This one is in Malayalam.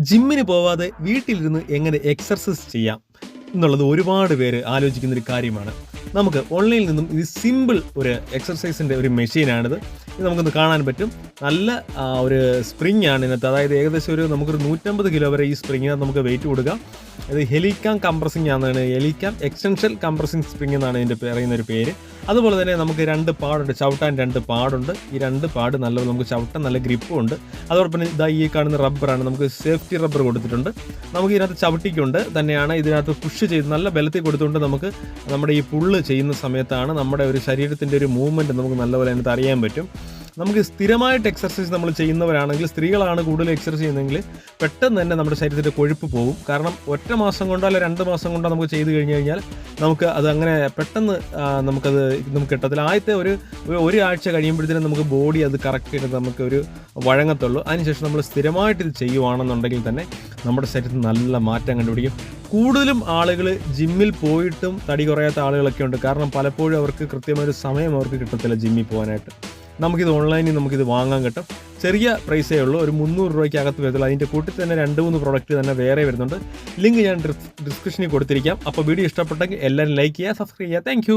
ജിമ്മിന് പോവാതെ വീട്ടിലിരുന്ന് എങ്ങനെ എക്സർസൈസ് ചെയ്യാം എന്നുള്ളത് ഒരുപാട് പേര് ആലോചിക്കുന്നൊരു കാര്യമാണ്. നമുക്ക് ഓൺലൈനിൽ നിന്നും ഇത് സിമ്പിൾ ഒരു എക്സർസൈസിൻ്റെ ഒരു മെഷീനാണിത്. ഇത് നമുക്കൊന്ന് കാണാൻ പറ്റും. നല്ല ഒരു സ്പ്രിങ് ആണ് ഇതിനകത്ത്. അതായത് ഏകദേശം നമുക്കൊരു 150 കിലോ വരെ ഈ സ്പ്രിങ്ങിനകത്ത് നമുക്ക് വെയിറ്റ് കൊടുക്കാം. ഇത് ഹെലിക്കാം കംപ്രസിങ് ആണ്, ഹെലിക്കാം എക്സ്റ്റൻഷൻ കംപ്രസിങ് സ്പ്രിങ് എന്നാണ് ഇതിൻ്റെ പറയുന്നൊരു പേര്. അതുപോലെ തന്നെ നമുക്ക് 2 പാടുണ്ട്, ചവിട്ടാൻ 2 പാടുണ്ട്. ഈ 2 പാട് നല്ലത് നമുക്ക് ചവിട്ടാൻ നല്ല ഗ്രിപ്പും ഉണ്ട്. അതോടൊപ്പം തന്നെ ഇതാ ഈ കാണുന്ന റബ്ബറാണ്, നമുക്ക് സേഫ്റ്റി റബ്ബർ കൊടുത്തിട്ടുണ്ട്. നമുക്ക് ഇതിനകത്ത് ചവിട്ടിക്കൊണ്ട് തന്നെയാണ് ഇതിനകത്ത് പുഷ് ചെയ്ത് നല്ല ബലത്തിൽ കൊടുത്തുകൊണ്ട് നമുക്ക് നമ്മുടെ ഈ പുള്ള് ചെയ്യുന്ന സമയത്താണ് നമ്മുടെ ഒരു ശരീരത്തിൻ്റെ ഒരു മൂവ്മെൻറ്റ് നമുക്ക് നല്ലപോലെ അതിനകത്ത് അറിയാൻ പറ്റും. നമുക്ക് സ്ഥിരമായിട്ട് എക്സർസൈസ് നമ്മൾ ചെയ്യുന്നവരാണെങ്കിൽ, സ്ത്രീകളാണ് കൂടുതൽ എക്സർസൈസ് ചെയ്യുന്നതെങ്കിൽ പെട്ടെന്ന് തന്നെ നമ്മുടെ ശരീരത്തിൻ്റെ കൊഴുപ്പ് പോകും. കാരണം ഒറ്റ മാസം കൊണ്ടോ അല്ല 2 മാസം കൊണ്ടോ നമുക്ക് ചെയ്ത് കഴിഞ്ഞ് കഴിഞ്ഞാൽ നമുക്ക് അത് അങ്ങനെ പെട്ടെന്ന് നമുക്ക് കിട്ടത്തില്ല. ആദ്യത്തെ ഒരു ആഴ്ച കഴിയുമ്പോഴത്തേനും നമുക്ക് ബോഡി അത് കറക്റ്റ് ചെയ്ത് നമുക്ക് ഒരു വഴങ്ങത്തുള്ളൂ. അതിനുശേഷം നമ്മൾ സ്ഥിരമായിട്ട് ഇത് ചെയ്യുവാണെന്നുണ്ടെങ്കിൽ തന്നെ നമ്മുടെ ശരീരത്തിൽ നല്ല മാറ്റം കണ്ടുപിടിക്കും. കൂടുതലും ആളുകൾ ജിമ്മിൽ പോയിട്ടും തടി കുറയാത്ത ആളുകളൊക്കെ ഉണ്ട്. കാരണം പലപ്പോഴും അവർക്ക് കൃത്യമായൊരു സമയം അവർക്ക് കിട്ടത്തില്ല ജിമ്മിൽ പോകാനായിട്ട്. നമുക്കിത് ഓൺലൈനിൽ നമുക്കിത് വാങ്ങാൻ കിട്ടും. ചെറിയ പ്രൈസേ ഉള്ളൂ, ഒരു 300 രൂപയ്ക്ക് അകത്ത് വരത്തുള്ളൂ. അതിൻ്റെ കൂട്ടിൽ തന്നെ 2-3 പ്രോഡക്റ്റ് തന്നെ വേറെ വരുന്നുണ്ട്. ലിങ്ക് ഞാൻ ഡിസ്ക്രിപ്ഷനിൽ കൊടുത്തിരിക്കാം. അപ്പോൾ വീഡിയോ ഇഷ്ടപ്പെട്ടെങ്കിൽ എല്ലാവരും ലൈക്ക് ചെയ്യുക, സബ്സ്ക്രൈബ് ചെയ്യുക. താങ്ക്